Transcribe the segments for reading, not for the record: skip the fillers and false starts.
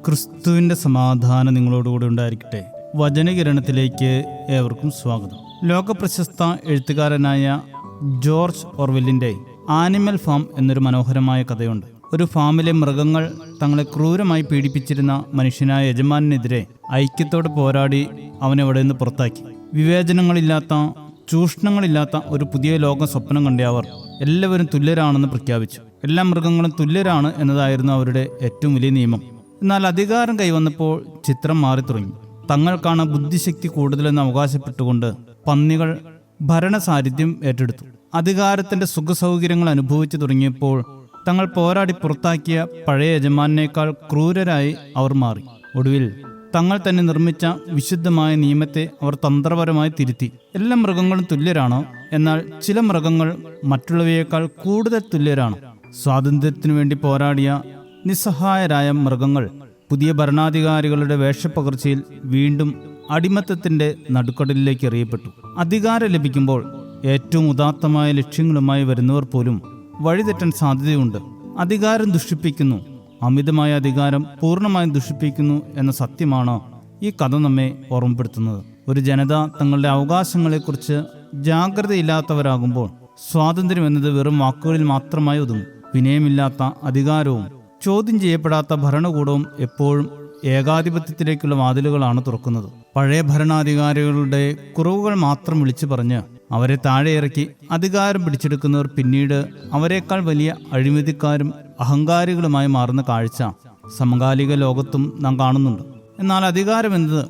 ക്രിസ്തുവിൻ്റെ സമാധാനം നിങ്ങളോടുകൂടി ഉണ്ടായിരിക്കട്ടെ. വചനകിരണത്തിലേക്ക് ഏവർക്കും സ്വാഗതം. ലോകപ്രശസ്ത എഴുത്തുകാരനായ ജോർജ് ഓർവെല്ലിൻ്റെ ആനിമൽ ഫാം എന്നൊരു മനോഹരമായ കഥയുണ്ട്. ഒരു ഫാമിലെ മൃഗങ്ങൾ തങ്ങളെ ക്രൂരമായി പീഡിപ്പിച്ചിരുന്ന മനുഷ്യനായ യജമാനെതിരെ ഐക്യത്തോടെ പോരാടി അവനെവിടെ നിന്ന് പുറത്താക്കി. വിവേചനങ്ങളില്ലാത്ത, ചൂഷണങ്ങളില്ലാത്ത ഒരു പുതിയ ലോകം സ്വപ്നം കണ്ട അവർ എല്ലാവരും തുല്യരാണെന്ന് പ്രഖ്യാപിച്ചു. എല്ലാ മൃഗങ്ങളും തുല്യരാണ് എന്നതായിരുന്നു അവരുടെ ഏറ്റവും വലിയ നിയമം. എന്നാൽ അധികാരം കൈവന്നപ്പോൾ ചിത്രം മാറി തുടങ്ങി. തങ്ങൾക്കാണ് ബുദ്ധിശക്തി കൂടുതലെന്ന് അവകാശപ്പെട്ടുകൊണ്ട് പന്നികൾ ഭരണസാരഥ്യം ഏറ്റെടുത്തു. അധികാരത്തിന്റെ സുഖസൗകര്യങ്ങൾ അനുഭവിച്ചു തുടങ്ങിയപ്പോൾ തങ്ങൾ പോരാടി പുറത്താക്കിയ പഴയ യജമാനേക്കാൾ ക്രൂരരായി അവർ മാറി. ഒടുവിൽ തങ്ങൾ തന്നെ നിർമ്മിച്ച വിശുദ്ധമായ നിയമത്തെ അവർ തന്ത്രപരമായി തിരുത്തി. എല്ലാ മൃഗങ്ങളും തുല്യരാണ്, എന്നാൽ ചില മൃഗങ്ങൾ മറ്റുള്ളവയേക്കാൾ കൂടുതൽ തുല്യരാണ്. സ്വാതന്ത്ര്യത്തിനു വേണ്ടി പോരാടിയ നിസ്സഹായരായ മൃഗങ്ങൾ പുതിയ ഭരണാധികാരികളുടെ വേഷപ്പകർച്ചയിൽ വീണ്ടും അടിമത്തത്തിന്റെ നടുക്കടലിലേക്ക് എറിയപ്പെട്ടു. അധികാരം ലഭിക്കുമ്പോൾ ഏറ്റവും ഉദാത്തമായ ലക്ഷ്യങ്ങളുമായി വരുന്നവർ പോലും വഴിതെറ്റാൻ സാധ്യതയുണ്ട്. അധികാരം ദുഷിപ്പിക്കുന്നു, അമിതമായ അധികാരം പൂർണ്ണമായും ദുഷിപ്പിക്കുന്നു എന്ന സത്യമാണ് ഈ കഥ നമ്മെ ഓർമ്മപ്പെടുത്തുന്നത്. ഒരു ജനത തങ്ങളുടെ അവകാശങ്ങളെക്കുറിച്ച് ജാഗ്രതയില്ലാത്തവരാകുമ്പോൾ സ്വാതന്ത്ര്യം എന്നത് വെറും വാക്കുകളിൽ മാത്രമായി ഒതുങ്ങും. വിനയമില്ലാത്ത അധികാരവും ചോദ്യം ചെയ്യപ്പെടാത്ത ഭരണകൂടവും എപ്പോഴും ഏകാധിപത്യത്തിലേക്കുള്ള വാതിലുകളാണ് തുറക്കുന്നത്. പഴയ ഭരണാധികാരികളുടെ കുറവുകൾ മാത്രം വിളിച്ചു പറഞ്ഞ് അവരെ താഴെ ഇറക്കി അധികാരം പിടിച്ചെടുക്കുന്നവർ പിന്നീട് അവരെക്കാൾ വലിയ അഴിമതിക്കാരും അഹങ്കാരികളുമായി മാറുന്ന കാഴ്ച സമകാലിക ലോകത്തും നാം കാണുന്നുണ്ട്. എന്നാൽ അധികാരം എന്നത്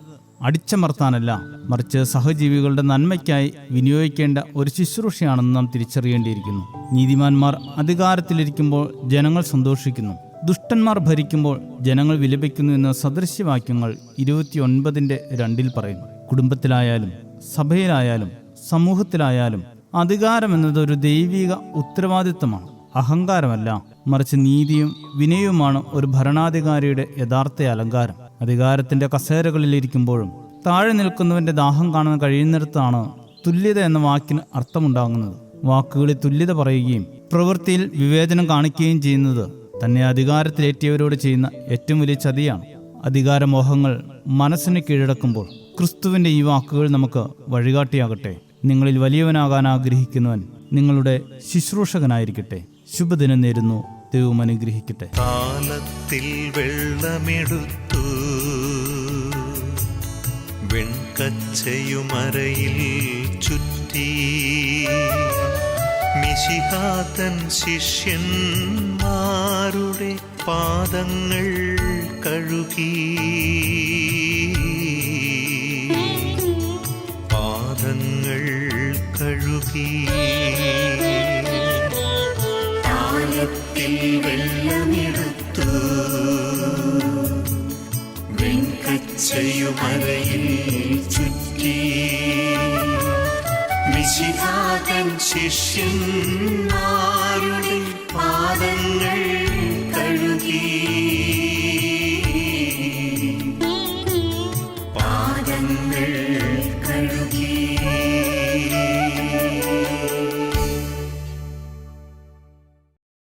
അടിച്ചമർത്താനല്ല, മറിച്ച് സഹജീവികളുടെ നന്മയ്ക്കായി വിനിയോഗിക്കേണ്ട ഒരു ശുശ്രൂഷയാണെന്ന് നാം തിരിച്ചറിയേണ്ടിയിരിക്കുന്നു. നീതിമാന്മാർ അധികാരത്തിലിരിക്കുമ്പോൾ ജനങ്ങൾ സന്തോഷിക്കുന്നു, ദുഷ്ടന്മാർ ഭരിക്കുമ്പോൾ ജനങ്ങൾ വിലപിക്കുന്നു എന്ന സദൃശ്യവാക്യങ്ങൾ 29:2 പറയുന്നു. കുടുംബത്തിലായാലും സഭയിലായാലും സമൂഹത്തിലായാലും അധികാരം എന്നത് ഒരു ദൈവിക ഉത്തരവാദിത്തമാണ്, അഹങ്കാരമല്ല. മറിച്ച് നീതിയും വിനയവുമാണ് ഒരു ഭരണാധികാരിയുടെ യഥാർത്ഥ അലങ്കാരം. അധികാരത്തിന്റെ കസേരകളിലിരിക്കുമ്പോഴും താഴെ നിൽക്കുന്നവന്റെ ദാഹം കാണാൻ കഴിയുന്നിടത്താണ് തുല്യത എന്ന വാക്കിന് അർത്ഥമുണ്ടാകുന്നത്. വാക്കുകളിൽ തുല്യത പറയുകയും പ്രവൃത്തിയിൽ വിവേചനം കാണിക്കുകയും ചെയ്യുന്നത് തന്നെ അധികാരത്തിലേറ്റിയവരോട് ചെയ്യുന്ന ഏറ്റവും വലിയ ചതിയാണ്. അധികാരമോഹങ്ങൾ മനസ്സിനെ കീഴടക്കുമ്പോൾ ക്രിസ്തുവിന്റെ ഈ വാക്കുകൾ നമുക്ക് വഴികാട്ടിയാകട്ടെ. നിങ്ങളിൽ വലിയവനാകാൻ ആഗ്രഹിക്കുന്നവൻ നിങ്ങളുടെ ശുശ്രൂഷകനായിരിക്കട്ടെ. ശുഭദിനം നേരുന്നു. ദൈവം അനുഗ്രഹിക്കട്ടെ. കാലത്തിൽ വെള്ളമെടുത്തു വെൺകച്ചയുമറയിൽ ചുറ്റി മിശിഹാതൻ ശിഷ്യന്മാരുടെ പാദങ്ങൾ കഴുകി, പാദങ്ങൾ കഴുകി. കാലത്തിൽ വെള്ളമെടുത്തു വെൺകച്ചയുമറയിൽ ചുറ്റി മിശിഹാതൻ ശിഷ്യന്മാരുടെ പാദങ്ങൾ